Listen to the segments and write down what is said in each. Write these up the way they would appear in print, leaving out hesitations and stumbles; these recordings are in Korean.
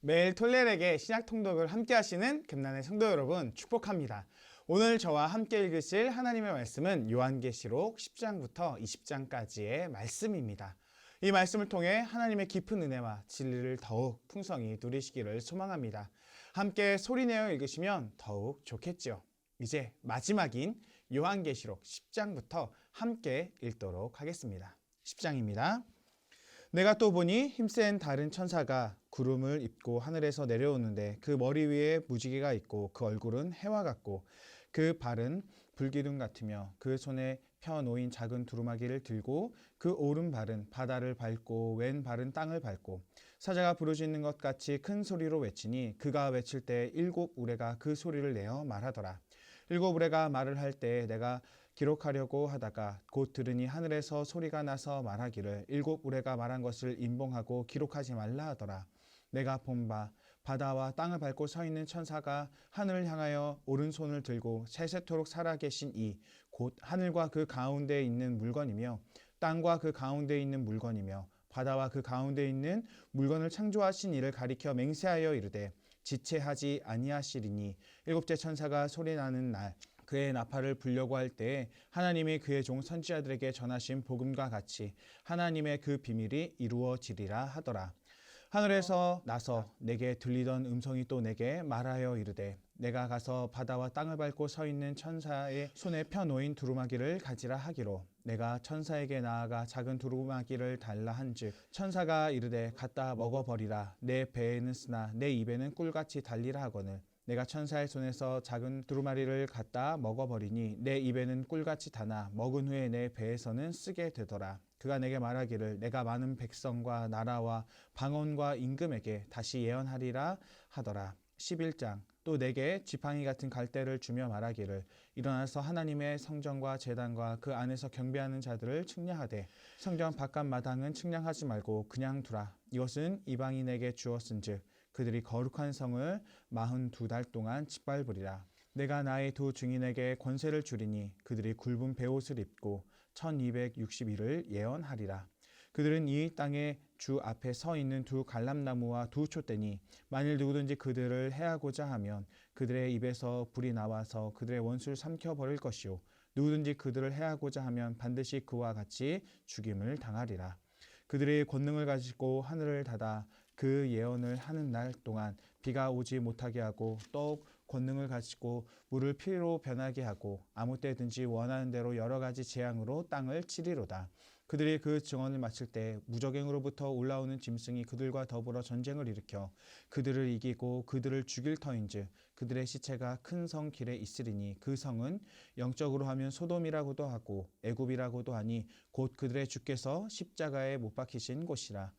매일 톨레에게 신약 통독을 함께 하시는 금난의 성도 여러분 축복합니다. 오늘 저와 함께 읽으실 하나님의 말씀은 요한계시록 10장부터 20장까지의 말씀입니다. 이 말씀을 통해 하나님의 깊은 은혜와 진리를 더욱 풍성히 누리시기를 소망합니다. 함께 소리내어 읽으시면 더욱 좋겠죠. 이제 마지막인 요한계시록 10장부터 함께 읽도록 하겠습니다. 10장입니다. 내가 또 보니 힘센 다른 천사가 구름을 입고 하늘에서 내려오는데 그 머리 위에 무지개가 있고 그 얼굴은 해와 같고 그 발은 불기둥 같으며 그 손에 펴 놓인 작은 두루마기를 들고 그 오른발은 바다를 밟고 왼 발은 땅을 밟고 사자가 부르짖는 것 같이 큰 소리로 외치니 그가 외칠 때 일곱 우레가 그 소리를 내어 말하더라. 일곱 우레가 말을 할 때 내가 기록하려고 하다가 곧 들으니 하늘에서 소리가 나서 말하기를 일곱 우레가 말한 것을 임봉하고 기록하지 말라 하더라. 내가 본 바 바다와 땅을 밟고 서 있는 천사가 하늘을 향하여 오른손을 들고 세세토록 살아계신 이 곧 하늘과 그 가운데에 있는 물건이며 땅과 그 가운데에 있는 물건이며 바다와 그 가운데에 있는 물건을 창조하신 이를 가리켜 맹세하여 이르되 지체하지 아니하시리니 일곱째 천사가 소리나는 날 그의 나팔을 불려고 할 때에 하나님이 그의 종 선지자들에게 전하신 복음과 같이 하나님의 그 비밀이 이루어지리라 하더라. 하늘에서 나서 내게 들리던 음성이 또 내게 말하여 이르되 내가 가서 바다와 땅을 밟고 서 있는 천사의 손에 펴 놓인 두루마기를 가지라 하기로 내가 천사에게 나아가 작은 두루마기를 달라 한즉 천사가 이르되 갖다 먹어버리라. 내 배에는 쓰나 내 입에는 꿀같이 달리라 하거늘 내가 천사의 손에서 작은 두루마리를 갖다 먹어버리니 내 입에는 꿀같이 다나 먹은 후에 내 배에서는 쓰게 되더라. 그가 내게 말하기를 내가 많은 백성과 나라와 방언과 임금에게 다시 예언하리라 하더라. 11장 또 내게 지팡이 같은 갈대를 주며 말하기를 일어나서 하나님의 성전과 제단과 그 안에서 경배하는 자들을 측량하되 성전 바깥 마당은 측량하지 말고 그냥 두라. 이것은 이방인에게 주었은즉 그들이 거룩한 성을 42달 동안 짓밟으리라. 내가 나의 두 증인에게 권세를 주리니 그들이 굵은 베옷을 입고 1260일을 예언하리라. 그들은 이 땅의 주 앞에 서 있는 두 갈람나무와 두 촛대니 만일 누구든지 그들을 해하고자 하면 그들의 입에서 불이 나와서 그들의 원수를 삼켜버릴 것이요 누구든지 그들을 해하고자 하면 반드시 그와 같이 죽임을 당하리라. 그들의 권능을 가지고 하늘을 닫아 그 예언을 하는 날 동안 비가 오지 못하게 하고 또 권능을 가지고 물을 피로 변하게 하고 아무 때든지 원하는 대로 여러 가지 재앙으로 땅을 치리로다. 그들이 그 증언을 마칠 때 무적행으로부터 올라오는 짐승이 그들과 더불어 전쟁을 일으켜 그들을 이기고 그들을 죽일 터인즉 그들의 시체가 큰 성 길에 있으리니 그 성은 영적으로 하면 소돔이라고도 하고 애굽이라고도 하니 곧 그들의 주께서 십자가에 못 박히신 곳이라.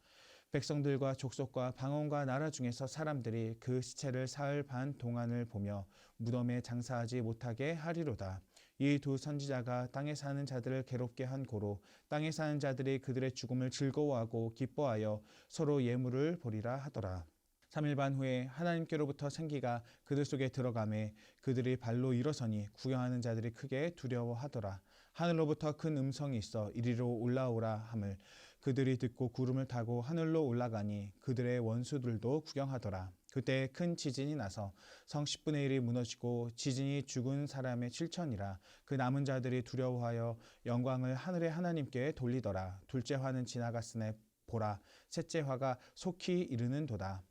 백성들과 족속과 방언과 나라 중에서 사람들이 그 시체를 사흘 반 동안을 보며 무덤에 장사하지 못하게 하리로다. 이 두 선지자가 땅에 사는 자들을 괴롭게 한 고로 땅에 사는 자들이 그들의 죽음을 즐거워하고 기뻐하여 서로 예물을 보리라 하더라. 3일 반 후에 하나님께로부터 생기가 그들 속에 들어가매 그들이 발로 일어서니 구경하는 자들이 크게 두려워하더라. 하늘로부터 큰 음성이 있어 이리로 올라오라 함을 그들이 듣고 구름을 타고 하늘로 올라가니 그들의 원수들도 구경하더라. 그때 큰 지진이 나서 성 10분의 1이 무너지고 지진이 죽은 사람의 7천이라. 그 남은 자들이 두려워하여 영광을 하늘의 하나님께 돌리더라. 둘째 화는 지나갔으나 보라 셋째 화가 속히 이르는도다.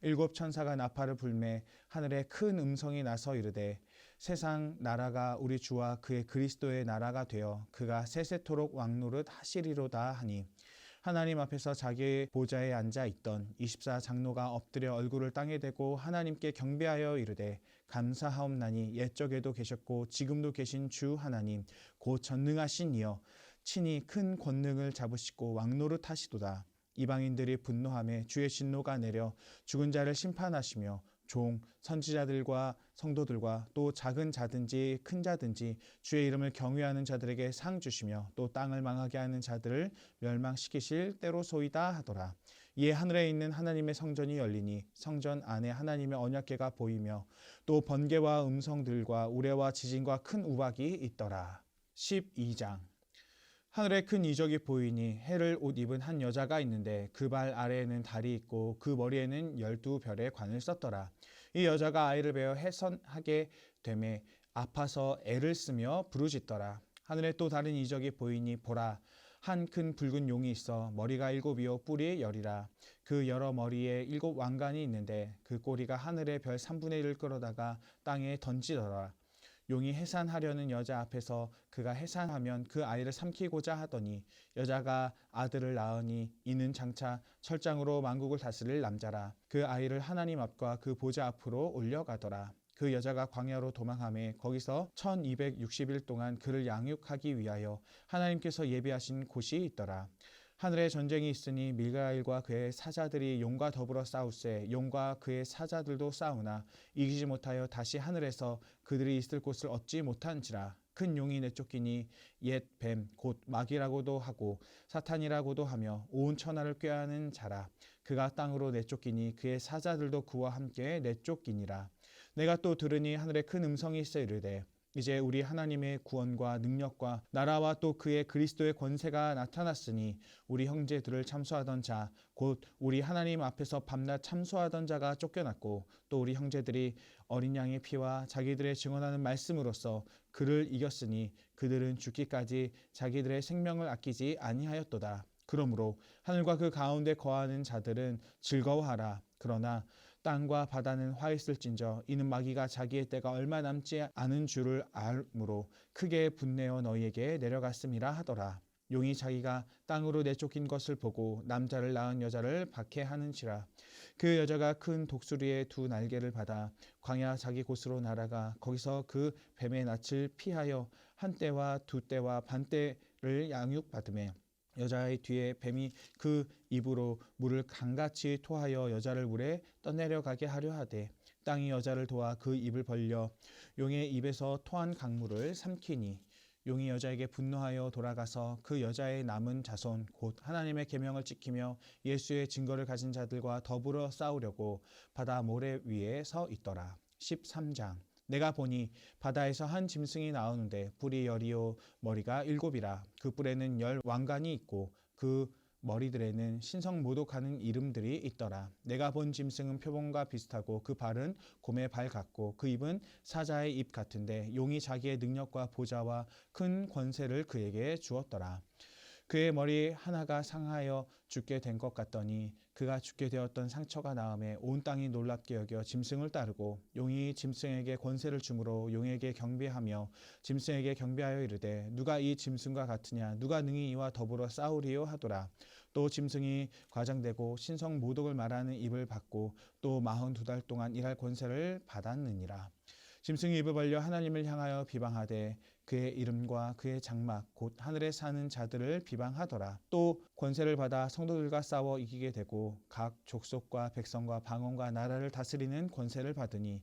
일곱 천사가 나팔을 불매 하늘에 큰 음성이 나서 이르되 세상 나라가 우리 주와 그의 그리스도의 나라가 되어 그가 세세토록 왕노릇 하시리로다 하니 하나님 앞에서 자기 보좌에 앉아 있던 24장로가 엎드려 얼굴을 땅에 대고 하나님께 경배하여 이르되 감사하옵나니 옛적에도 계셨고 지금도 계신 주 하나님 곧 전능하신 이여 친히 큰 권능을 잡으시고 왕노릇 하시도다. 이방인들이 분노하며 주의 진노가 내려 죽은 자를 심판하시며 종, 선지자들과 성도들과 또 작은 자든지 큰 자든지 주의 이름을 경외하는 자들에게 상 주시며 또 땅을 망하게 하는 자들을 멸망시키실 때로소이다 하더라. 이에 하늘에 있는 하나님의 성전이 열리니 성전 안에 하나님의 언약궤가 보이며 또 번개와 음성들과 우레와 지진과 큰 우박이 있더라. 12장 하늘에 큰 이적이 보이니 해를 옷 입은 한 여자가 있는데 그 발 아래에는 달이 있고 그 머리에는 12별의 관을 썼더라. 이 여자가 아이를 베어 해산하게 되매 아파서 애를 쓰며 부르짖더라. 하늘에 또 다른 이적이 보이니 보라, 한 큰 붉은 용이 있어 머리가 7이요 뿔이 10이라. 그 여러 머리에 7 왕관이 있는데 그 꼬리가 하늘의 별 3분의 1을 끌어다가 땅에 던지더라. 용이 해산하려는 여자 앞에서 그가 해산하면 그 아이를 삼키고자 하더니 여자가 아들을 낳으니 이는 장차 철장으로 만국을 다스릴 남자라. 그 아이를 하나님 앞과 그 보좌 앞으로 올려가더라. 그 여자가 광야로 도망하매 거기서 1260일 동안 그를 양육하기 위하여 하나님께서 예비하신 곳이 있더라. 하늘에 전쟁이 있으니 밀가일과 그의 사자들이 용과 더불어 싸우세 용과 그의 사자들도 싸우나 이기지 못하여 다시 하늘에서 그들이 있을 곳을 얻지 못한지라. 큰 용이 내쫓기니 옛 뱀 곧 마귀라고도 하고 사탄이라고도 하며 온 천하를 꾀하는 자라. 그가 땅으로 내쫓기니 그의 사자들도 그와 함께 내쫓기니라. 내가 또 들으니 하늘에 큰 음성이 있어 이르되 이제 우리 하나님의 구원과 능력과 나라와 또 그의 그리스도의 권세가 나타났으니 우리 형제들을 참소하던 자 곧 우리 하나님 앞에서 밤낮 참소하던 자가 쫓겨났고 또 우리 형제들이 어린 양의 피와 자기들의 증언하는 말씀으로써 그를 이겼으니 그들은 죽기까지 자기들의 생명을 아끼지 아니하였도다. 그러므로 하늘과 그 가운데 거하는 자들은 즐거워하라. 그러나 땅과 바다는 화있을진저 이는 마귀가 자기의 때가 얼마 남지 않은 줄을 알므로 크게 분내어 너희에게 내려갔음이라 하더라. 용이 자기가 땅으로 내쫓긴 것을 보고 남자를 낳은 여자를 박해하는지라. 그 여자가 큰 독수리의 2 날개를 받아 광야 자기 곳으로 날아가 거기서 그 뱀의 낯을 피하여 한 때와 2 때와 반 때를 양육받으며 여자의 뒤에 뱀이 그 입으로 물을 강같이 토하여 여자를 물에 떠내려가게 하려 하되 땅이 여자를 도와 그 입을 벌려 용의 입에서 토한 강물을 삼키니 용이 여자에게 분노하여 돌아가서 그 여자의 남은 자손 곧 하나님의 계명을 지키며 예수의 증거를 가진 자들과 더불어 싸우려고 바다 모래 위에 서 있더라. 13장. 내가 보니 바다에서 한 짐승이 나오는데 뿔이 10이요 머리가 7이라. 그 뿔에는 10 왕관이 있고 그 머리들에는 신성 모독하는 이름들이 있더라. 내가 본 짐승은 표범과 비슷하고 그 발은 곰의 발 같고 그 입은 사자의 입 같은데 용이 자기의 능력과 보좌와 큰 권세를 그에게 주었더라. 그의 머리 하나가 상하여 죽게 된 것 같더니 그가 죽게 되었던 상처가 나음에 온 땅이 놀랍게 여겨 짐승을 따르고 용이 짐승에게 권세를 주므로 용에게 경배하며 짐승에게 경배하여 이르되 누가 이 짐승과 같으냐 누가 능히 이와 더불어 싸우리요 하더라. 또 짐승이 과장되고 신성 모독을 말하는 입을 받고 또 42달 동안 일할 권세를 받았느니라. 짐승이 입을 벌려 하나님을 향하여 비방하되 그의 이름과 그의 장막 곧 하늘에 사는 자들을 비방하더라. 또 권세를 받아 성도들과 싸워 이기게 되고 각 족속과 백성과 방언과 나라를 다스리는 권세를 받으니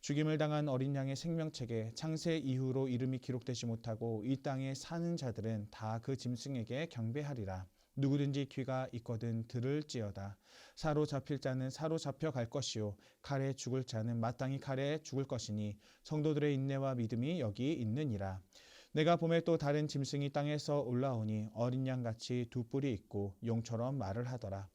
죽임을 당한 어린 양의 생명책에 창세 이후로 이름이 기록되지 못하고 이 땅에 사는 자들은 다 그 짐승에게 경배하리라. 누구든지 귀가 있거든 들을지어다. 사로잡힐 자는 사로잡혀 갈 것이요 칼에 죽을 자는 마땅히 칼에 죽을 것이니 성도들의 인내와 믿음이 여기 있느니라. 내가 봄에 또 다른 짐승이 땅에서 올라오니 어린 양같이 2 뿔이 있고 용처럼 말을 하더라.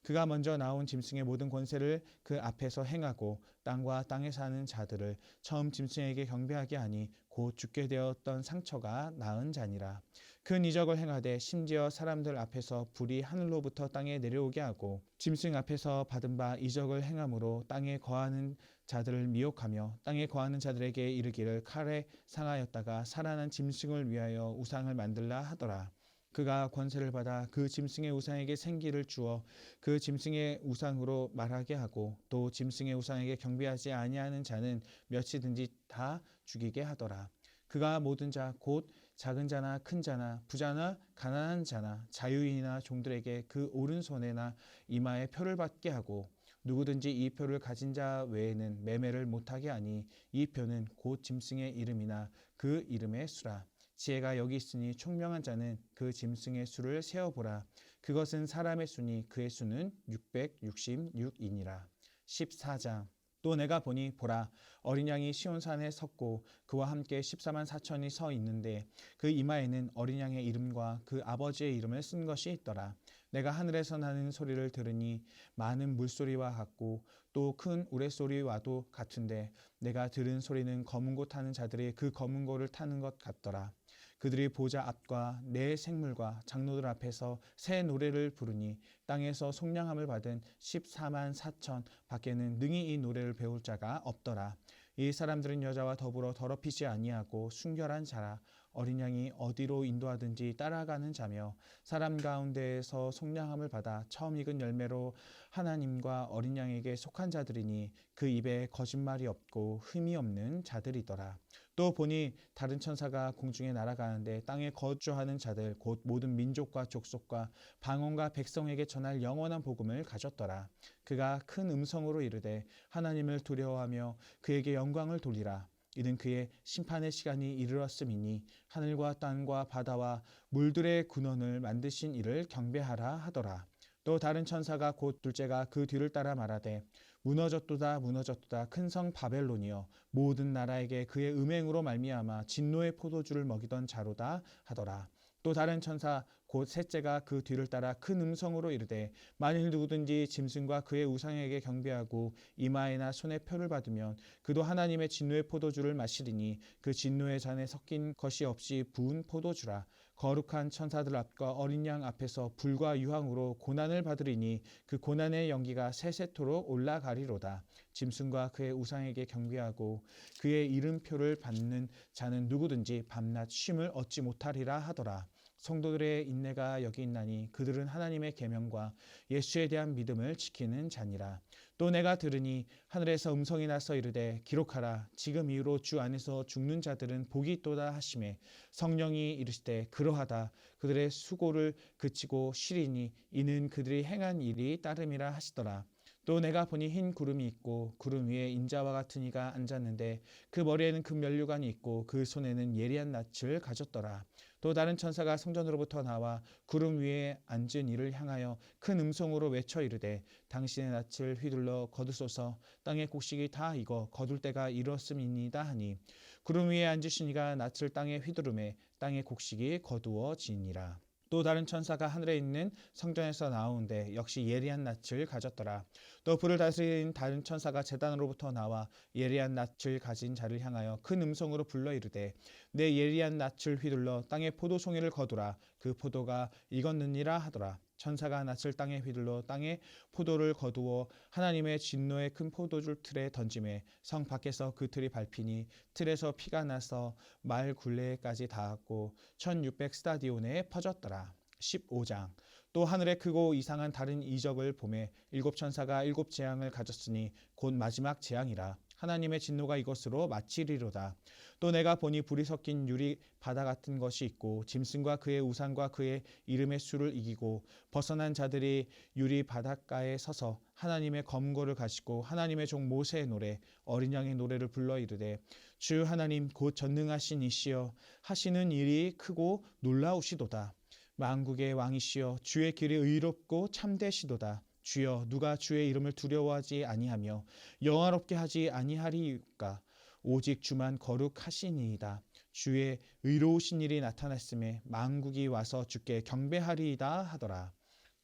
그가 먼저 나온 짐승의 모든 권세를 그 앞에서 행하고 땅과 땅에 사는 자들을 처음 짐승에게 경배하게 하니 곧 죽게 되었던 상처가 나은 자니라. 큰 이적을 행하되 심지어 사람들 앞에서 불이 하늘로부터 땅에 내려오게 하고 짐승 앞에서 받은 바 이적을 행함으로 땅에 거하는 자들을 미혹하며 땅에 거하는 자들에게 이르기를 칼에 상하였다가 살아난 짐승을 위하여 우상을 만들라 하더라. 그가 권세를 받아 그 짐승의 우상에게 생기를 주어 그 짐승의 우상으로 말하게 하고 또 짐승의 우상에게 경배하지 아니하는 자는 몇이든지 다 죽이게 하더라. 그가 모든 자 곧 작은 자나 큰 자나 부자나 가난한 자나 자유인이나 종들에게 그 오른손에나 이마에 표를 받게 하고 누구든지 이 표를 가진 자 외에는 매매를 못하게 하니 이 표는 곧 짐승의 이름이나 그 이름의 수라. 지혜가 여기 있으니 총명한 자는 그 짐승의 수를 세어보라. 그것은 사람의 수니 그의 수는 666이니라. 14장. 또 내가 보니 보라 어린 양이 시온산에 섰고 그와 함께 14만 4천이 서 있는데 그 이마에는 어린 양의 이름과 그 아버지의 이름을 쓴 것이 있더라. 내가 하늘에서 나는 소리를 들으니 많은 물소리와 같고 또 큰 우레소리와도 같은데 내가 들은 소리는 검은 고 타는 자들이 그 검은 고를 타는 것 같더라. 그들이 보좌 앞과 네 생물과 장로들 앞에서 새 노래를 부르니 땅에서 속량함을 받은 14만 4천 밖에는 능히 이 노래를 배울 자가 없더라. 이 사람들은 여자와 더불어 더럽히지 아니하고 순결한 자라. 어린 양이 어디로 인도하든지 따라가는 자며 사람 가운데에서 속량함을 받아 처음 익은 열매로 하나님과 어린 양에게 속한 자들이니 그 입에 거짓말이 없고 흠이 없는 자들이더라. 또 보니 다른 천사가 공중에 날아가는데 땅에 거주하는 자들 곧 모든 민족과 족속과 방언과 백성에게 전할 영원한 복음을 가졌더라. 그가 큰 음성으로 이르되 하나님을 두려워하며 그에게 영광을 돌리라. 이는 그의 심판의 시간이 이르렀음이니 하늘과 땅과 바다와 물들의 근원을 만드신 이를 경배하라 하더라. 또 다른 천사가 곧 둘째가 그 뒤를 따라 말하되 무너졌도다 무너졌도다 큰 성 바벨론이여 모든 나라에게 그의 음행으로 말미암아 진노의 포도주를 먹이던 자로다 하더라. 또 다른 천사 곧 셋째가 그 뒤를 따라 큰 음성으로 이르되 만일 누구든지 짐승과 그의 우상에게 경배하고 이마에나 손에 표를 받으면 그도 하나님의 진노의 포도주를 마시리니 그 진노의 잔에 섞인 것이 없이 부은 포도주라. 거룩한 천사들 앞과 어린 양 앞에서 불과 유황으로 고난을 받으리니 그 고난의 연기가 세세토록 올라가리로다. 짐승과 그의 우상에게 경배하고 그의 이름표를 받는 자는 누구든지 밤낮 쉼을 얻지 못하리라 하더라. 성도들의 인내가 여기 있나니 그들은 하나님의 계명과 예수에 대한 믿음을 지키는 자니라. 또 내가 들으니 하늘에서 음성이 나서 이르되 기록하라. 지금 이후로 주 안에서 죽는 자들은 복이 있도다 하시매 성령이 이르시되 그러하다. 그들의 수고를 그치고 쉬리니 이는 그들이 행한 일이 따름이라 하시더라. 또 내가 보니 흰 구름이 있고 구름 위에 인자와 같은 이가 앉았는데 그 머리에는 금 면류관이 있고 그 손에는 예리한 낯을 가졌더라. 또 다른 천사가 성전으로부터 나와 구름 위에 앉은 이를 향하여 큰 음성으로 외쳐 이르되 당신의 낯을 휘둘러 거두소서. 땅의 곡식이 다 익어 거둘 때가 이렇음이니이다 하니 구름 위에 앉으신 이가 낯을 땅에 휘두르매 땅의 곡식이 거두어지니라. 또 다른 천사가 하늘에 있는 성전에서 나오는데 역시 예리한 낯을 가졌더라. 또 불을 다스린 다른 천사가 제단으로부터 나와 예리한 낯을 가진 자를 향하여 큰 음성으로 불러 이르되 내 예리한 낯을 휘둘러 땅에 포도송이를 거두라. 그 포도가 익었느니라 하더라. 천사가 낯을 땅에 휘둘러 땅에 포도를 거두어 하나님의 진노의 큰 포도줄 틀에 던지매 성 밖에서 그 틀이 밟히니 틀에서 피가 나서 말 굴레까지 닿았고 1600 스타디온에 퍼졌더라. 15장. 또 하늘에 크고 이상한 다른 이적을 보매 일곱 천사가 일곱 재앙을 가졌으니 곧 마지막 재앙이라. 하나님의 진노가 이것으로 마치리로다. 또 내가 보니 불이 섞인 유리 바다 같은 것이 있고 짐승과 그의 우상과 그의 이름의 수를 이기고 벗어난 자들이 유리 바닷가에 서서 하나님의 검고를 가지고 하나님의 종 모세의 노래 어린 양의 노래를 불러 이르되 주 하나님 곧 전능하신 이시여 하시는 일이 크고 놀라우시도다. 만국의 왕이시여 주의 길이 의롭고 참되시도다. 주여 누가 주의 이름을 두려워하지 아니하며 영화롭게 하지 아니하리이까. 오직 주만 거룩하시니이다. 주의 의로우신 일이 나타났음에 만국이 와서 주께 경배하리이다 하더라.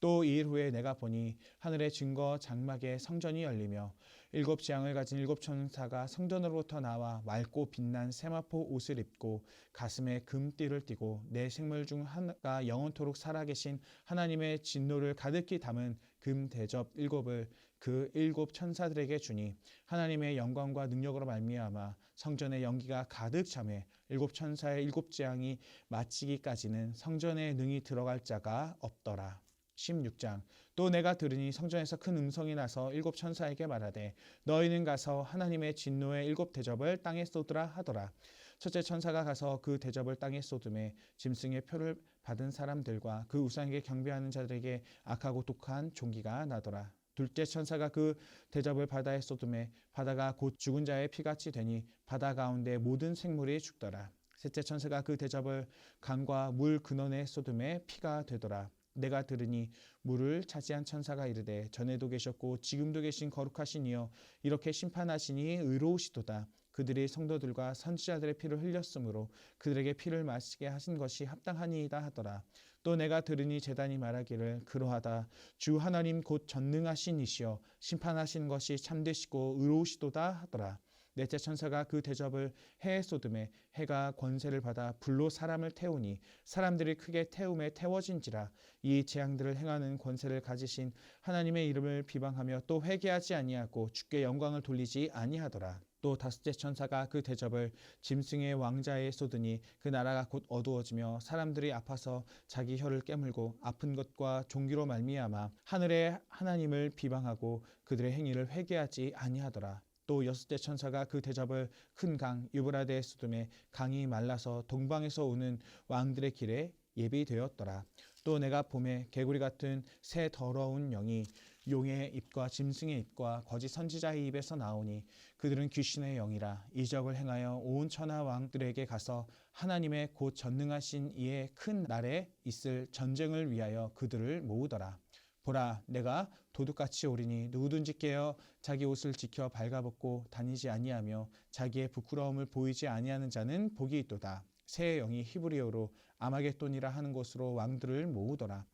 또 이일 후에 내가 보니 하늘의 증거 장막에 성전이 열리며 일곱 재앙을 가진 일곱 천사가 성전으로부터 나와 맑고 빛난 세마포 옷을 입고 가슴에 금띠를 띠고 네 생물 중 하나가 영원토록 살아계신 하나님의 진노를 가득히 담은 금 대접 일곱을 그 일곱 천사들에게 주니 하나님의 영광과 능력으로 말미암아 성전의 연기가 가득 차매 일곱 천사의 일곱 재앙이 마치기까지는 성전에 능히 들어갈 자가 없더라. 16장. 또 내가 들으니 성전에서 큰 음성이 나서 일곱 천사에게 말하되 너희는 가서 하나님의 진노의 일곱 대접을 땅에 쏟으라 하더라. 첫째 천사가 가서 그 대접을 땅에 쏟음에 짐승의 표를 받은 사람들과 그 우상에게 경배하는 자들에게 악하고 독한 종기가 나더라. 둘째 천사가 그 대접을 바다에 쏟음에 바다가 곧 죽은 자의 피같이 되니 바다 가운데 모든 생물이 죽더라. 셋째 천사가 그 대접을 강과 물 근원에 쏟음에 피가 되더라. 내가 들으니 물을 차지한 천사가 이르되 전에도 계셨고 지금도 계신 거룩하신 이여 이렇게 심판하시니 의로우시도다. 그들이 성도들과 선지자들의 피를 흘렸으므로 그들에게 피를 마시게 하신 것이 합당하니이다 하더라. 또 내가 들으니 제단이 말하기를 그러하다. 주 하나님 곧 전능하신 이시여 심판하신 것이 참되시고 의로우시도다 하더라. 넷째 천사가 그 대접을 해에 쏟음에 해가 권세를 받아 불로 사람을 태우니 사람들이 크게 태움에 태워진지라. 이 재앙들을 행하는 권세를 가지신 하나님의 이름을 비방하며 또 회개하지 아니하고 주께 영광을 돌리지 아니하더라. 또 다섯째 천사가 그 대접을 짐승의 왕자에 쏟으니 그 나라가 곧 어두워지며 사람들이 아파서 자기 혀를 깨물고 아픈 것과 종기로 말미암아 하늘의 하나님을 비방하고 그들의 행위를 회개하지 아니하더라. 또 여섯째 천사가 그 대접을 큰 강 유브라데에 쏟음에 강이 말라서 동방에서 오는 왕들의 길에 예비되었더라. 또 내가 봄에 개구리 같은 새 더러운 영이 용의 입과 짐승의 입과 거짓 선지자의 입에서 나오니 그들은 귀신의 영이라. 이적을 행하여 온 천하 왕들에게 가서 하나님의 곧 전능하신 이의 큰 날에 있을 전쟁을 위하여 그들을 모으더라. 보라, 내가 도둑같이 오리니 누구든지 깨어 자기 옷을 지켜 발가벗고 다니지 아니하며 자기의 부끄러움을 보이지 아니하는 자는 복이 있도다. 새 영이 히브리어로 아마겟돈이라 하는 곳으로 왕들을 모으더라.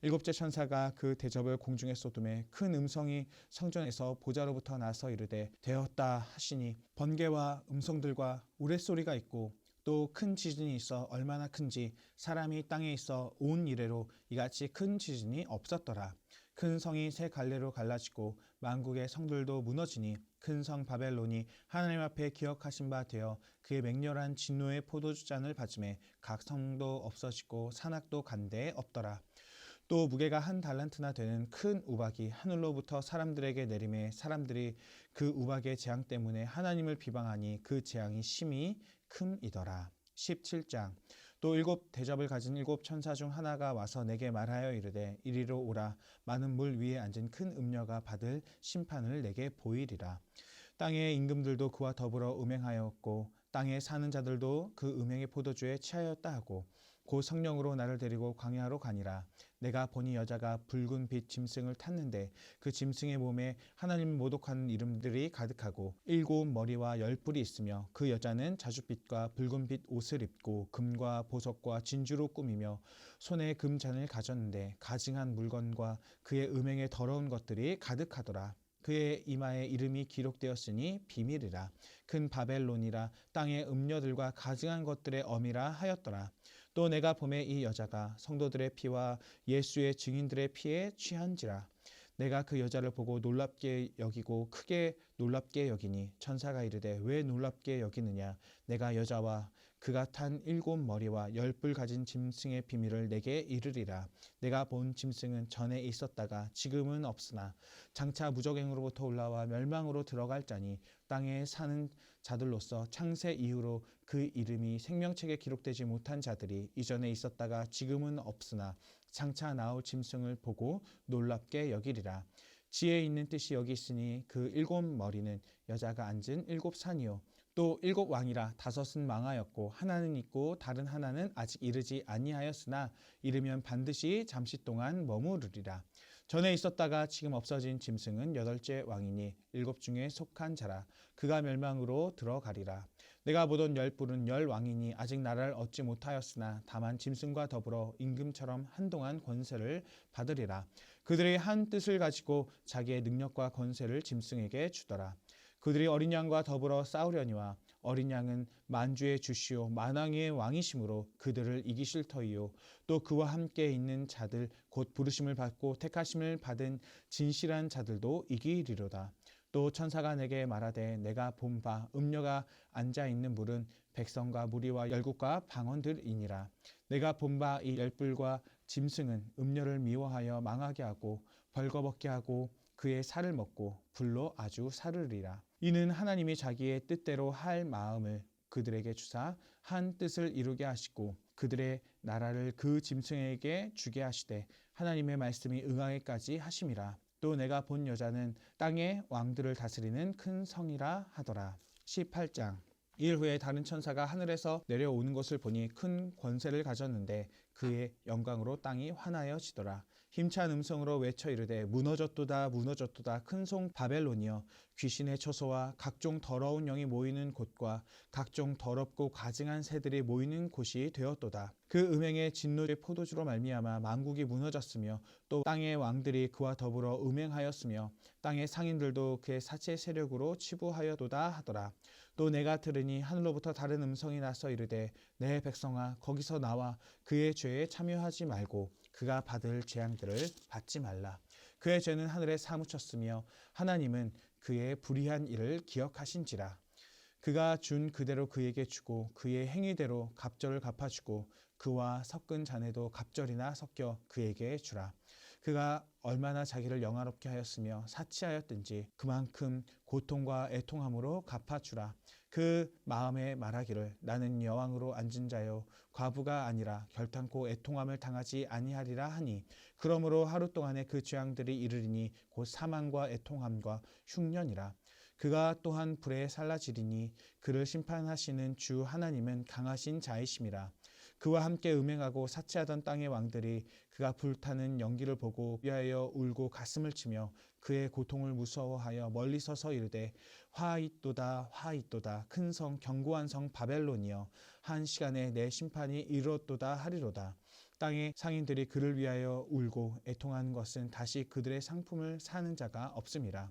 일곱째 천사가 그 대접을 공중에 쏟음에 큰 음성이 성전에서 보좌로부터 나서 이르되 되었다 하시니 번개와 음성들과 우레소리가 있고 또 큰 지진이 있어 얼마나 큰지 사람이 땅에 있어 온 이래로 이같이 큰 지진이 없었더라. 큰 성이 세 갈래로 갈라지고 만국의 성들도 무너지니 큰 성 바벨론이 하나님 앞에 기억하신 바 되어 그의 맹렬한 진노의 포도주잔을 받음에 각 성도 없어지고 산악도 간데에 없더라. 또 무게가 한 달란트나 되는 큰 우박이 하늘로부터 사람들에게 내림에 사람들이 그 우박의 재앙 때문에 하나님을 비방하니 그 재앙이 심히 큼이더라. 17장. 또 일곱 대접을 가진 일곱 천사 중 하나가 와서 내게 말하여 이르되 이리로 오라. 많은 물 위에 앉은 큰 음녀가 받을 심판을 내게 보이리라. 땅의 임금들도 그와 더불어 음행하였고 땅에 사는 자들도 그 음행의 포도주에 취하였다 하고 곧 성령으로 나를 데리고 광야로 가니라. 내가 보니 여자가 붉은 빛 짐승을 탔는데 그 짐승의 몸에 하나님을 모독하는 이름들이 가득하고 일곱 머리와 열 뿔이 있으며 그 여자는 자줏빛과 붉은빛 옷을 입고 금과 보석과 진주로 꾸미며 손에 금잔을 가졌는데 가증한 물건과 그의 음행의 더러운 것들이 가득하더라. 그의 이마에 이름이 기록되었으니 비밀이라. 큰 바벨론이라 땅의 음녀들과 가증한 것들의 어미라 하였더라. 또 내가 보매 이 여자가 성도들의 피와 예수의 증인들의 피에 취한지라. 내가 그 여자를 보고 놀랍게 여기고 크게 놀랍게 여기니 천사가 이르되 왜 놀랍게 여기느냐. 내가 여자와 그가 탄 일곱 머리와 열 뿔 가진 짐승의 비밀을 내게 이르리라. 내가 본 짐승은 전에 있었다가 지금은 없으나 장차 무적행으로부터 올라와 멸망으로 들어갈 자니 땅에 사는 자들로서 창세 이후로 그 이름이 생명책에 기록되지 못한 자들이 이전에 있었다가 지금은 없으나 장차 나올 짐승을 보고 놀랍게 여기리라. 지혜 있는 뜻이 여기 있으니 그 일곱 머리는 여자가 앉은 일곱 산이요 또 일곱 왕이라. 다섯은 망하였고 하나는 있고 다른 하나는 아직 이르지 아니하였으나 이르면 반드시 잠시 동안 머무르리라. 전에 있었다가 지금 없어진 짐승은 여덟째 왕이니 일곱 중에 속한 자라. 그가 멸망으로 들어가리라. 내가 보던 열 뿔은 열 왕이니 아직 나라를 얻지 못하였으나 다만 짐승과 더불어 임금처럼 한동안 권세를 받으리라. 그들이 한 뜻을 가지고 자기의 능력과 권세를 짐승에게 주더라. 그들이 어린 양과 더불어 싸우려니와 어린 양은 만주의 주시오 만왕의 왕이심으로 그들을 이기실 터이요 또 그와 함께 있는 자들 곧 부르심을 받고 택하심을 받은 진실한 자들도 이기리로다. 또 천사가 내게 말하되 내가 본 바 음녀가 앉아 있는 물은 백성과 무리와 열국과 방언들이니라. 내가 본 바 이 열불과 짐승은 음녀를 미워하여 망하게 하고 벌거벗게 하고 그의 살을 먹고 불로 아주 사르리라. 이는 하나님이 자기의 뜻대로 할 마음을 그들에게 주사 한 뜻을 이루게 하시고 그들의 나라를 그 짐승에게 주게 하시되 하나님의 말씀이 응하기까지 하심이라. 또 내가 본 여자는 땅의 왕들을 다스리는 큰 성이라 하더라. 18장. 일 후에 다른 천사가 하늘에서 내려오는 것을 보니 큰 권세를 가졌는데 그의 영광으로 땅이 환하여지더라. 힘찬 음성으로 외쳐 이르되 무너졌도다 무너졌도다 큰 성 바벨론이여 귀신의 처소와 각종 더러운 영이 모이는 곳과 각종 더럽고 가증한 새들이 모이는 곳이 되었도다. 그 음행의 진노의 포도주로 말미암아 만국이 무너졌으며 또 땅의 왕들이 그와 더불어 음행하였으며 땅의 상인들도 그의 사체 세력으로 치부하여도다 하더라. 또 내가 들으니 하늘로부터 다른 음성이 나서 이르되 내 백성아 거기서 나와 그의 죄에 참여하지 말고 그가 받을 재앙들을 받지 말라. 그의 죄는 하늘에 사무쳤으며 하나님은 그의 불의한 일을 기억하신지라. 그가 준 그대로 그에게 주고 그의 행위대로 갑절을 갚아주고 그와 섞은 잔에도 갑절이나 섞여 그에게 주라. 그가 얼마나 자기를 영화롭게 하였으며 사치하였든지 그만큼 고통과 애통함으로 갚아주라. 그 마음에 말하기를 나는 여왕으로 앉은 자요 과부가 아니라 결탄코 애통함을 당하지 아니하리라 하니 그러므로 하루 동안에 그 재앙들이 이르리니 곧 사망과 애통함과 흉년이라. 그가 또한 불에 살라지리니 그를 심판하시는 주 하나님은 강하신 자이심이라. 그와 함께 음행하고 사치하던 땅의 왕들이 그가 불타는 연기를 보고 위하여 울고 가슴을 치며 그의 고통을 무서워하여 멀리 서서 이르되 화이또다 화이또다 큰 성 견고한 성 바벨론이여 한 시간에 내 심판이 이르렀도다 하리로다. 땅의 상인들이 그를 위하여 울고 애통하는 것은 다시 그들의 상품을 사는 자가 없음이라.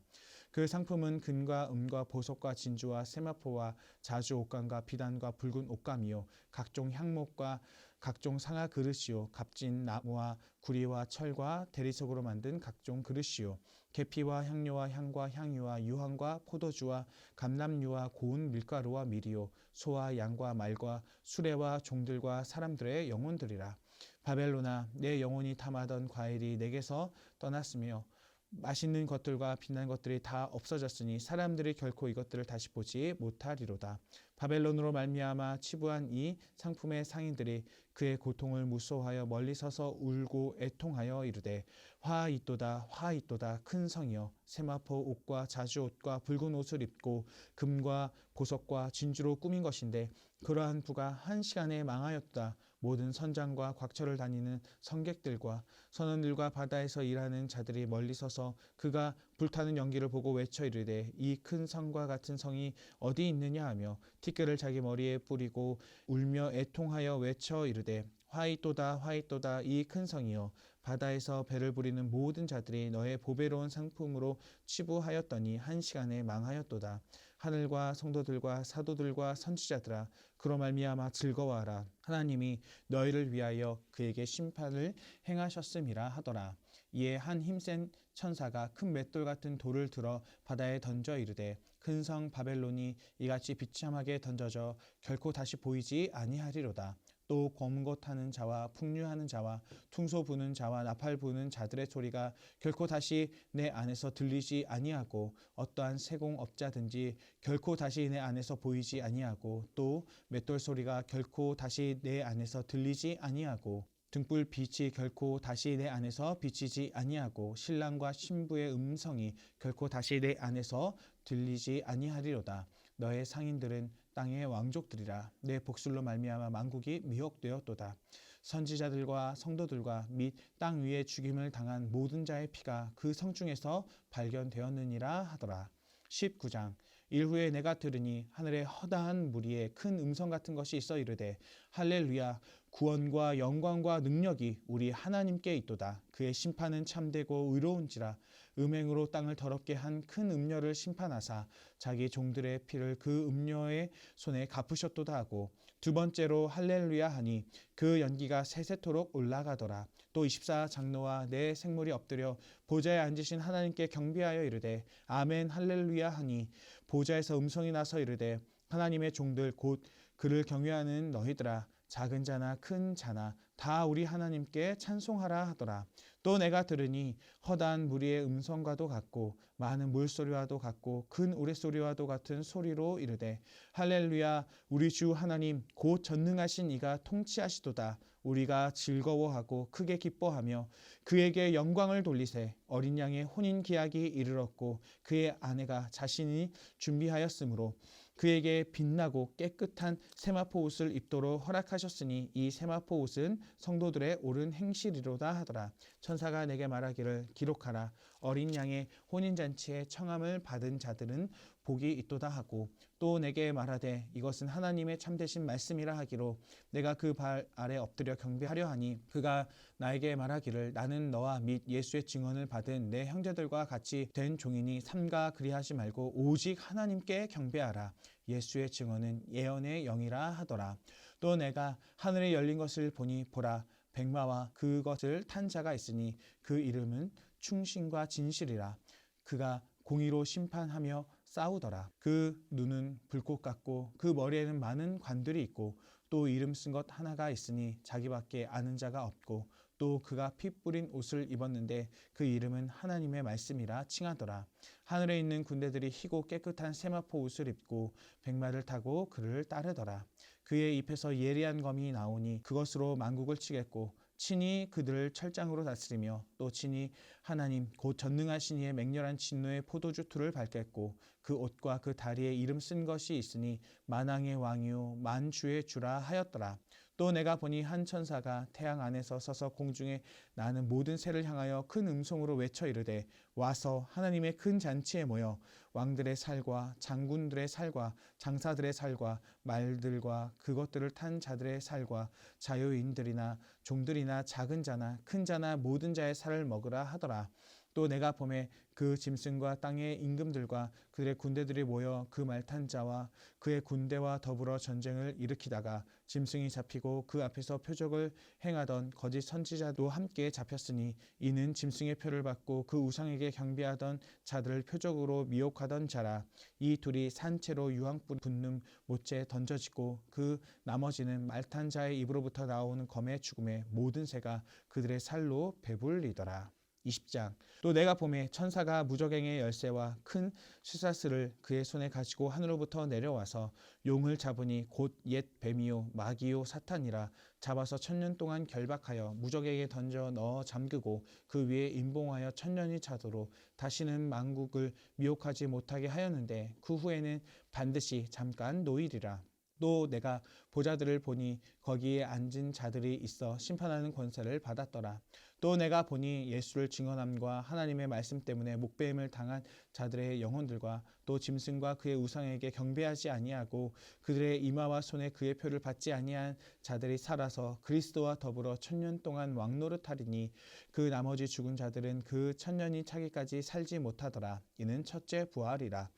그 상품은 금과 은과 보석과 진주와 세마포와 자주 옷감과 비단과 붉은 옷감이요 각종 향목과 각종 상아 그릇이요 값진 나무와 구리와 철과 대리석으로 만든 각종 그릇이요 계피와 향료와 향과 향유와 유황과 포도주와 감람유와 고운 밀가루와 밀이요 소와 양과 말과 수레와 종들과 사람들의 영혼들이라. 바벨론아 내 영혼이 탐하던 과일이 내게서 떠났으며 맛있는 것들과 빛난 것들이 다 없어졌으니 사람들이 결코 이것들을 다시 보지 못하리로다. 바벨론으로 말미암아 치부한 이 상품의 상인들이 그의 고통을 무서워하여 멀리 서서 울고 애통하여 이르되 화이또다 화이또다 큰 성이여 세마포 옷과 자주 옷과 붉은 옷을 입고 금과 보석과 진주로 꾸민 것인데 그러한 부가 한 시간에 망하였다. 모든 선장과 곽철을 다니는 성객들과 선원들과 바다에서 일하는 자들이 멀리 서서 그가 불타는 연기를 보고 외쳐 이르되 이 큰 성과 같은 성이 어디 있느냐 하며 티끌을 자기 머리에 뿌리고 울며 애통하여 외쳐 이르되 화이또다 화이또다 이 큰 성이여 바다에서 배를 부리는 모든 자들이 너의 보배로운 상품으로 치부하였더니 한 시간에 망하였도다. 하늘과 성도들과 사도들과 선지자들아 그로 말미암아 즐거워하라. 하나님이 너희를 위하여 그에게 심판을 행하셨음이라 하더라. 이에 한 힘센 천사가 큰 맷돌 같은 돌을 들어 바다에 던져 이르되 큰 성 바벨론이 이같이 비참하게 던져져 결코 다시 보이지 아니하리로다. 또 검은 것 타는 자와 풍류하는 자와 퉁소 부는 자와 나팔 부는 자들의 소리가 결코 다시 내 안에서 들리지 아니하고 어떠한 세공업자든지 결코 다시 내 안에서 보이지 아니하고 또 맷돌 소리가 결코 다시 내 안에서 들리지 아니하고 등불 빛이 결코 다시 내 안에서 비치지 아니하고 신랑과 신부의 음성이 결코 다시 내 안에서 들리지 아니하리로다. 너의 상인들은 땅의 왕족들이라. 내 복술로 말미암아 만국이 미혹되었도다. 선지자들과 성도들과 및 땅 위에 죽임을 당한 모든 자의 피가 그 성 중에서 발견되었느니라 하더라. 19장 일후에 내가 들으니 하늘에 허다한 무리에 큰 음성 같은 것이 있어 이르되 할렐루야 구원과 영광과 능력이 우리 하나님께 있도다. 그의 심판은 참되고 의로운지라. 음행으로 땅을 더럽게 한 큰 음녀를 심판하사 자기 종들의 피를 그 음녀의 손에 갚으셨도다 하고 두 번째로 할렐루야 하니 그 연기가 세세토록 올라가더라. 또 24장로와 네 생물이 엎드려 보좌에 앉으신 하나님께 경배하여 이르되 아멘 할렐루야 하니 보좌에서 음성이 나서 이르되 하나님의 종들 곧 그를 경외하는 너희들아 작은 자나 큰 자나 다 우리 하나님께 찬송하라 하더라. 또 내가 들으니 허다한 무리의 음성과도 같고 많은 물소리와도 같고 큰 우레소리와도 같은 소리로 이르되 할렐루야 우리 주 하나님 곧 전능하신 이가 통치하시도다. 우리가 즐거워하고 크게 기뻐하며 그에게 영광을 돌리세. 어린 양의 혼인 기약이 이르렀고 그의 아내가 자신이 준비하였으므로 그에게 빛나고 깨끗한 세마포 옷을 입도록 허락하셨으니 이 세마포 옷은 성도들의 옳은 행실이로다 하더라. 천사가 내게 말하기를 기록하라. 어린 양의 혼인잔치에 청함을 받은 자들은 복이 있도다 하고 또 내게 말하되 이것은 하나님의 참되신 말씀이라 하기로 내가 그 발 아래 엎드려 경배하려 하니 그가 나에게 말하기를 나는 너와 및 예수의 증언을 받은 내 형제들과 같이 된 종이니 삼가 그리하지 말고 오직 하나님께 경배하라. 예수의 증언은 예언의 영이라 하더라. 또 내가 하늘에 열린 것을 보니 보라 백마와 그것을 탄 자가 있으니 그 이름은 충신과 진실이라. 그가 공의로 심판하며 싸우더라. 그 눈은 불꽃 같고 그 머리에는 많은 관들이 있고 또 이름 쓴 것 하나가 있으니 자기밖에 아는 자가 없고 또 그가 피 뿌린 옷을 입었는데 그 이름은 하나님의 말씀이라 칭하더라. 하늘에 있는 군대들이 희고 깨끗한 세마포 옷을 입고 백마를 타고 그를 따르더라. 그의 입에서 예리한 검이 나오니 그것으로 만국을 치겠고 친히 그들을 철장으로 다스리며 또 친히 하나님 곧 전능하신 이의 맹렬한 진노의 포도주 틀을 밟겠고 그 옷과 그 다리에 이름 쓴 것이 있으니 만왕의 왕이요 만주의 주라 하였더라. 또 내가 보니 한 천사가 태양 안에서 서서 공중에 나는 모든 새를 향하여 큰 음성으로 외쳐 이르되 와서 하나님의 큰 잔치에 모여 왕들의 살과 장군들의 살과 장사들의 살과 말들과 그것들을 탄 자들의 살과 자유인들이나 종들이나 작은 자나 큰 자나 모든 자의 살을 먹으라 하더라. 또 내가 보매 그 짐승과 땅의 임금들과 그들의 군대들이 모여 그 말 탄 자와 그의 군대와 더불어 전쟁을 일으키다가 짐승이 잡히고 그 앞에서 표적을 행하던 거짓 선지자도 함께 잡혔으니 이는 짐승의 표를 받고 그 우상에게 경배하던 자들을 표적으로 미혹하던 자라. 이 둘이 산채로 유황불 붙는 못에 던져지고 그 나머지는 말 탄 자의 입으로부터 나오는 검의 죽음에 모든 새가 그들의 살로 배불리더라. 20장. 또 내가 보매 천사가 무저갱의 열쇠와 큰 쇠사슬을 그의 손에 가지고 하늘로부터 내려와서 용을 잡으니 곧 옛 뱀이요 마귀요 사탄이라. 잡아서 1000년 동안 결박하여 무저갱에 던져 넣어 잠그고 그 위에 임봉하여 1000년이 차도록 다시는 만국을 미혹하지 못하게 하였는데 그 후에는 반드시 잠깐 노일이라. 또 내가 보좌들을 보니 거기에 앉은 자들이 있어 심판하는 권세를 받았더라. 또 내가 보니 예수를 증언함과 하나님의 말씀 때문에 목배임을 당한 자들의 영혼들과 또 짐승과 그의 우상에게 경배하지 아니하고 그들의 이마와 손에 그의 표를 받지 아니한 자들이 살아서 그리스도와 더불어 1000년 동안 왕노릇하리니 그 나머지 죽은 자들은 그 1000년이 차기까지 살지 못하더라. 이는 첫째 부활이라.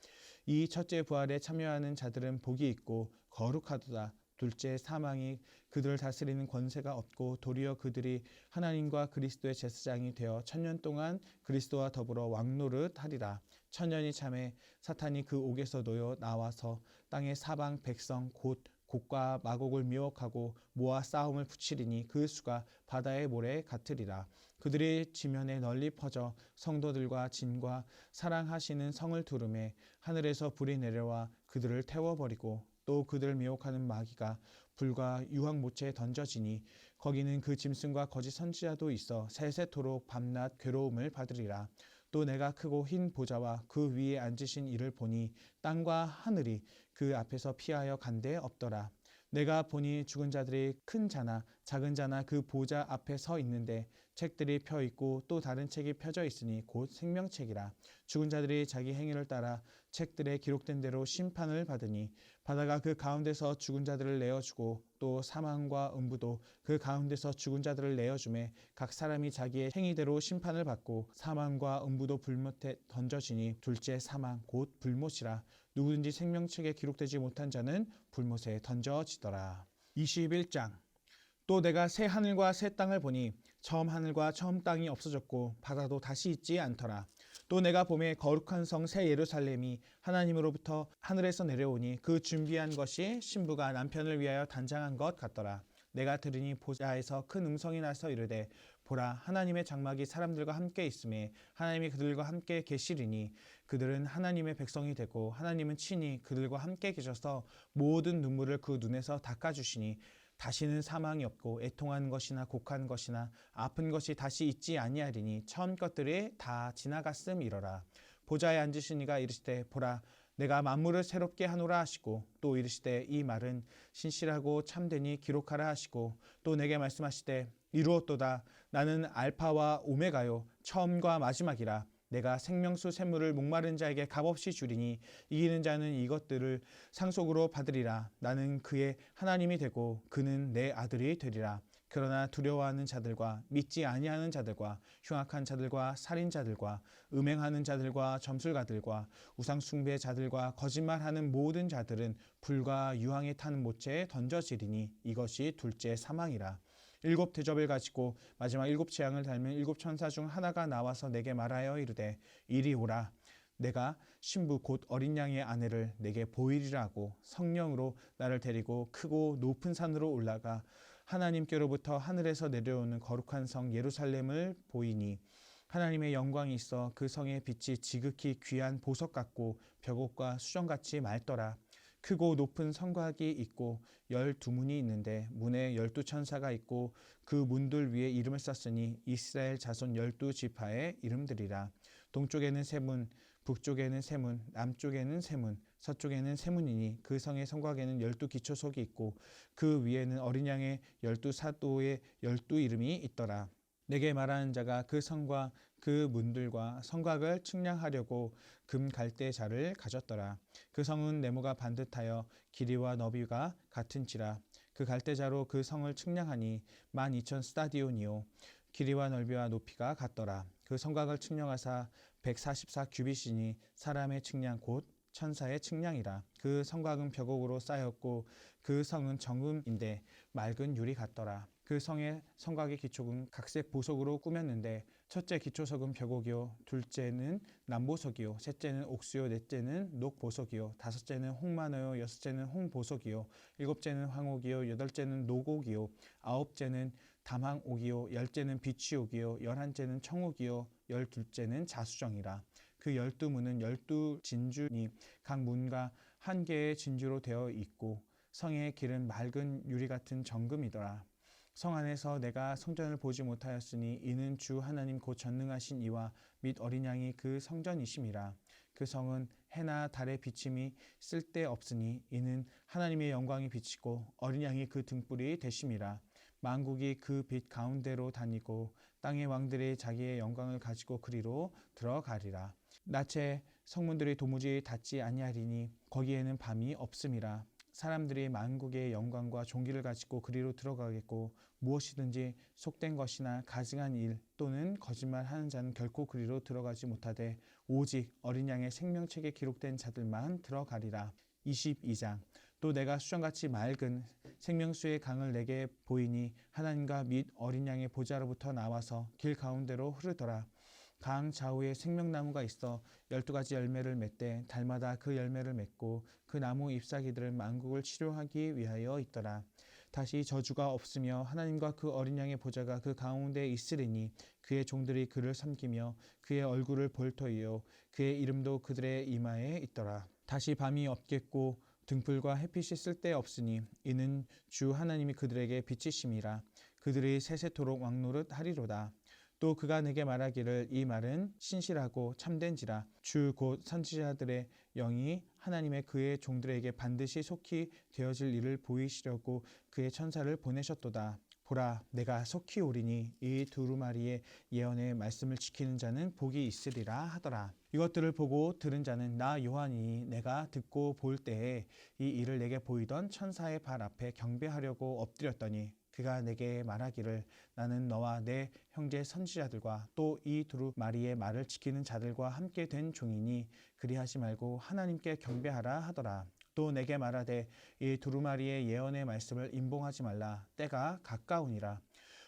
이 첫째 부활에 참여하는 자들은 복이 있고 거룩하도다. 둘째 사망이 그들을 다스리는 권세가 없고 도리어 그들이 하나님과 그리스도의 제사장이 되어 1000년 동안 그리스도와 더불어 왕노릇하리라. 1000년이 참에 사탄이 그 옥에서 놓여 나와서 땅의 사방 백성 곧 곡과 마곡을 미혹하고 모아 싸움을 붙이리니 그 수가 바다의 모래 같으리라. 그들이 지면에 널리 퍼져 성도들과 진과 사랑하시는 성을 두르매 하늘에서 불이 내려와 그들을 태워버리고 또 그들을 미혹하는 마귀가 불과 유황못에 던져지니 거기는 그 짐승과 거짓 선지자도 있어 세세토록 밤낮 괴로움을 받으리라. 또 내가 크고 흰 보좌와 그 위에 앉으신 이를 보니 땅과 하늘이 그 앞에서 피하여 간데 없더라. 내가 보니 죽은 자들이 큰 자나 작은 자나 그 보좌 앞에 서 있는데 책들이 펴 있고 또 다른 책이 펴져 있으니 곧 생명책이라. 죽은 자들이 자기 행위를 따라 책들에 기록된 대로 심판을 받으니 바다가 그 가운데서 죽은 자들을 내어주고 또 사망과 음부도 그 가운데서 죽은 자들을 내어주매 각 사람이 자기의 행위대로 심판을 받고 사망과 음부도 불못에 던져지니 둘째 사망 곧 불못이라. 누구든지 생명책에 기록되지 못한 자는 불못에 던져지더라. 21장. 또 내가 새 하늘과 새 땅을 보니 처음 하늘과 처음 땅이 없어졌고 바다도 다시 있지 않더라. 또 내가 보매 거룩한 성 새 예루살렘이 하나님으로부터 하늘에서 내려오니 그 준비한 것이 신부가 남편을 위하여 단장한 것 같더라. 내가 들으니 보좌에서 큰 음성이 나서 이르되 보라 하나님의 장막이 사람들과 함께 있음에 하나님이 그들과 함께 계시리니 그들은 하나님의 백성이 되고 하나님은 친히 그들과 함께 계셔서 모든 눈물을 그 눈에서 닦아주시니 다시는 사망이 없고 애통한 것이나 곡한 것이나 아픈 것이 다시 있지 아니하리니 처음 것들이 다 지나갔음이러라. 보좌에 앉으신 이가 이르시되 보라 내가 만물을 새롭게 하노라 하시고 또 이르시되 이 말은 신실하고 참되니 기록하라 하시고 또 내게 말씀하시되 이루었도다. 나는 알파와 오메가요 처음과 마지막이라. 내가 생명수 샘물을 목마른 자에게 값없이 주리니 이기는 자는 이것들을 상속으로 받으리라. 나는 그의 하나님이 되고 그는 내 아들이 되리라. 그러나 두려워하는 자들과 믿지 아니하는 자들과 흉악한 자들과 살인자들과 음행하는 자들과 점술가들과 우상숭배 자들과 거짓말하는 모든 자들은 불과 유황에 타는 못체에 던져지리니 이것이 둘째 사망이라. 일곱 대접을 가지고 마지막 일곱 재앙을 닮은 일곱 천사 중 하나가 나와서 내게 말하여 이르되 이리 오라. 내가 신부 곧 어린 양의 아내를 내게 보이리라고 성령으로 나를 데리고 크고 높은 산으로 올라가 하나님께로부터 하늘에서 내려오는 거룩한 성 예루살렘을 보이니 하나님의 영광이 있어 그 성의 빛이 지극히 귀한 보석 같고 벽옥과 수정같이 맑더라. 크고 높은 성곽이 있고 12문이 있는데 문에 12천사가 있고 그 문들 위에 이름을 썼으니 이스라엘 자손 12지파의 이름들이라. 동쪽에는 세 문, 북쪽에는 세 문, 남쪽에는 세 문, 서쪽에는 세 문이니 그 성의 성곽에는 12기초석이 있고 그 위에는 어린 양의 12사도의 12이름이 있더라. 내게 말하는 자가 그 성과 그 문들과 성곽을 측량하려고 금 갈대자를 가졌더라. 그 성은 네모가 반듯하여 길이와 너비가 같은지라. 그 갈대자로 그 성을 측량하니 12,000 스타디온이요 길이와 넓이와 높이가 같더라. 그 성곽을 측량하사 144 규빗이니 사람의 측량 곧 천사의 측량이라. 그 성곽은 벽옥으로 쌓였고 그 성은 정금인데 맑은 유리 같더라. 그 성의 성곽의 기초는 각색 보석으로 꾸몄는데 첫째 기초석은 벽옥이요 둘째는 남보석이요 셋째는 옥수요 넷째는 녹보석이요 다섯째는 홍마노요 여섯째는 홍보석이요 일곱째는 황옥이요 여덟째는 녹옥이요 아홉째는 담황옥이요 열째는 비취옥이요 열한째는 청옥이요 열둘째는 자수정이라. 그 12문은 12진주니 각 문과 한 개의 진주로 되어 있고 성의 길은 맑은 유리 같은 정금이더라. 성 안에서 내가 성전을 보지 못하였으니 이는 주 하나님 곧 전능하신 이와 및 어린 양이 그 성전이심이라. 그 성은 해나 달의 비침이 쓸데없으니 이는 하나님의 영광이 비치고 어린 양이 그 등불이 되심이라. 만국이 그 빛 가운데로 다니고 땅의 왕들이 자기의 영광을 가지고 그리로 들어가리라. 낮에 성문들이 도무지 닫지 아니하리니 거기에는 밤이 없음이라. 사람들이 만국의 영광과 존귀를 가지고 그리로 들어가겠고 무엇이든지 속된 것이나 가증한 일 또는 거짓말하는 자는 결코 그리로 들어가지 못하되 오직 어린 양의 생명책에 기록된 자들만 들어가리라. 22장. 또 내가 수정같이 맑은 생명수의 강을 내게 보이니 하나님과 및 어린 양의 보좌로부터 나와서 길 가운데로 흐르더라. 강 좌우에 생명나무가 있어 12가지 열매를 맺되 달마다 그 열매를 맺고 그 나무 잎사귀들은 만국을 치료하기 위하여 있더라. 다시 저주가 없으며 하나님과 그 어린 양의 보좌가 그 가운데에 있으리니 그의 종들이 그를 섬기며 그의 얼굴을 볼 터이요 그의 이름도 그들의 이마에 있더라. 다시 밤이 없겠고 등불과 햇빛이 쓸데없으니 이는 주 하나님이 그들에게 빛이심이라. 그들이 세세토록 왕노릇 하리로다. 또 그가 내게 말하기를 이 말은 신실하고 참된지라. 주 곧 선지자들의 영이 하나님의 그의 종들에게 반드시 속히 되어질 일을 보이시려고 그의 천사를 보내셨도다. 보라, 내가 속히 오리니 이 두루마리의 예언의 말씀을 지키는 자는 복이 있으리라 하더라. 이것들을 보고 들은 자는 나 요한이니 내가 듣고 볼 때에 이 일을 내게 보이던 천사의 발 앞에 경배하려고 엎드렸더니 그가 내게 말하기를 나는 너와 내 형제 선지자들과 또 이 두루마리의 말을 지키는 자들과 함께 된 종이니 그리하지 말고 하나님께 경배하라 하더라. 또 내게 말하되 이 두루마리의 예언의 말씀을 임봉하지 말라. 때가 가까우니라.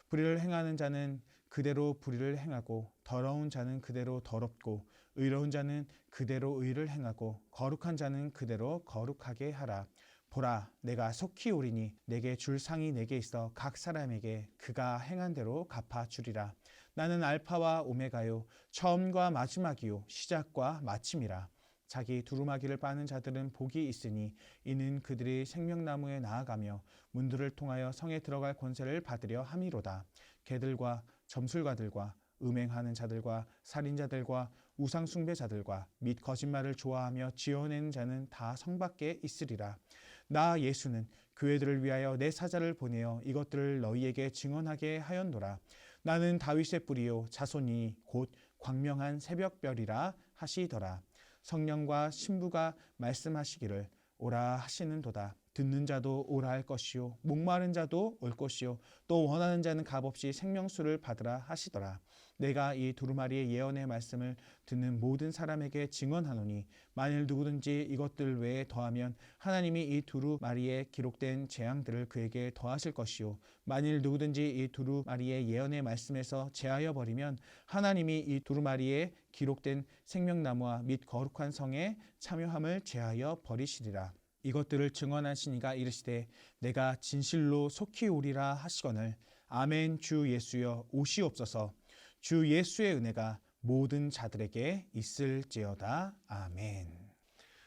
불의를 행하는 자는 그대로 불의를 행하고 더러운 자는 그대로 더럽고 의로운 자는 그대로 의를 행하고 거룩한 자는 그대로 거룩하게 하라. 보라, 내가 속히 오리니 내게 줄 상이 내게 있어 각 사람에게 그가 행한 대로 갚아주리라. 나는 알파와 오메가요 처음과 마지막이요 시작과 마침이라. 자기 두루마기를 빠는 자들은 복이 있으니 이는 그들이 생명나무에 나아가며 문들을 통하여 성에 들어갈 권세를 받으려 함이로다. 개들과 점술가들과 음행하는 자들과 살인자들과 우상 숭배자들과 및 거짓말을 좋아하며 지어내는 자는 다 성 밖에 있으리라. 나 예수는 교회들을 위하여 내 사자를 보내어 이것들을 너희에게 증언하게 하였노라. 나는 다윗의 뿌리요 자손이 곧 광명한 새벽별이라 하시더라. 성령과 신부가 말씀하시기를 오라 하시는도다. 듣는 자도 오라 할 것이요 목마른 자도 올 것이요 또 원하는 자는 값없이 생명수를 받으라 하시더라. 내가 이 두루마리의 예언의 말씀을 듣는 모든 사람에게 증언하노니 만일 누구든지 이것들 외에 더하면 하나님이 이 두루마리에 기록된 재앙들을 그에게 더하실 것이요 만일 누구든지 이 두루마리의 예언의 말씀에서 제하여 버리면 하나님이 이 두루마리에 기록된 생명나무와 및 거룩한 성에 참여함을 제하여 버리시리라. 이것들을 증언하신 이가 이르시되 내가 진실로 속히 오리라 하시거늘 아멘. 주 예수여 오시옵소서. 주 예수의 은혜가 모든 자들에게 있을지어다. 아멘.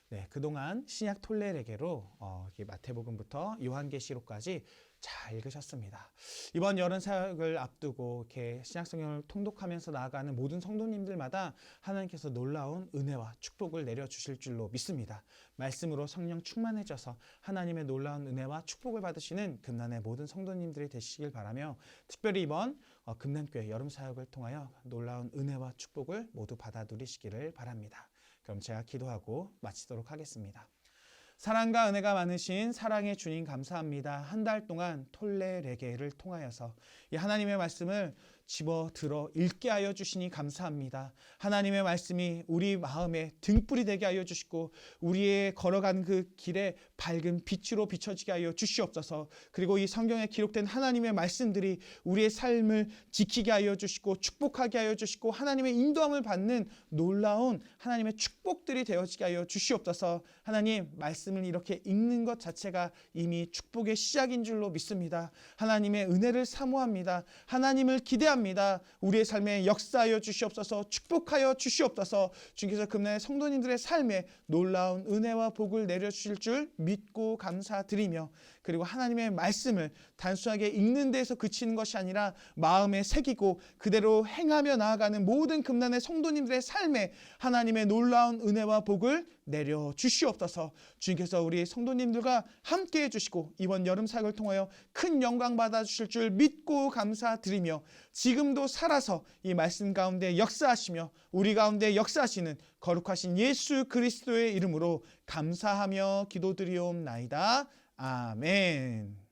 네, 그동안 신약 톨레레게로 마태복음부터 요한계시록까지 잘 읽으셨습니다. 이번 여름 사역을 앞두고 이렇게 신약 성경을 통독하면서 나아가는 모든 성도님들마다 하나님께서 놀라운 은혜와 축복을 내려주실 줄로 믿습니다. 말씀으로 성령 충만해져서 하나님의 놀라운 은혜와 축복을 받으시는 금난의 모든 성도님들이 되시길 바라며 특별히 이번 금난교회 여름 사역을 통하여 놀라운 은혜와 축복을 모두 받아 누리시기를 바랍니다. 그럼 제가 기도하고 마치도록 하겠습니다. 사랑과 은혜가 많으신 사랑의 주님 감사합니다. 한 달 동안 톨레레게를 통하여서 이 하나님의 말씀을 집어들어 읽게 하여 주시니 감사합니다. 하나님의 말씀이 우리 마음에 등불이 되게 하여 주시고 우리의 걸어간 그 길에 밝은 빛으로 비춰지게 하여 주시옵소서. 그리고 이 성경에 기록된 하나님의 말씀들이 우리의 삶을 지키게 하여 주시고 축복하게 하여 주시고 하나님의 인도함을 받는 놀라운 하나님의 축복들이 되어지게 하여 주시옵소서. 하나님 말씀을 이렇게 읽는 것 자체가 이미 축복의 시작인 줄로 믿습니다. 하나님의 은혜를 사모합니다. 하나님을 기대합니다. 우리의 삶에 역사하여 주시옵소서. 축복하여 주시옵소서. 주께서 금날 성도님들의 삶에 놀라운 은혜와 복을 내려주실 줄 믿고 감사드리며 그리고 하나님의 말씀을 단순하게 읽는 데에서 그치는 것이 아니라 마음에 새기고 그대로 행하며 나아가는 모든 금난의 성도님들의 삶에 하나님의 놀라운 은혜와 복을 내려 주시옵소서. 주님께서 우리 성도님들과 함께 해주시고 이번 여름 사역을 통하여 큰 영광 받아주실 줄 믿고 감사드리며 지금도 살아서 이 말씀 가운데 역사하시며 우리 가운데 역사하시는 거룩하신 예수 그리스도의 이름으로 감사하며 기도드리옵나이다. 아멘.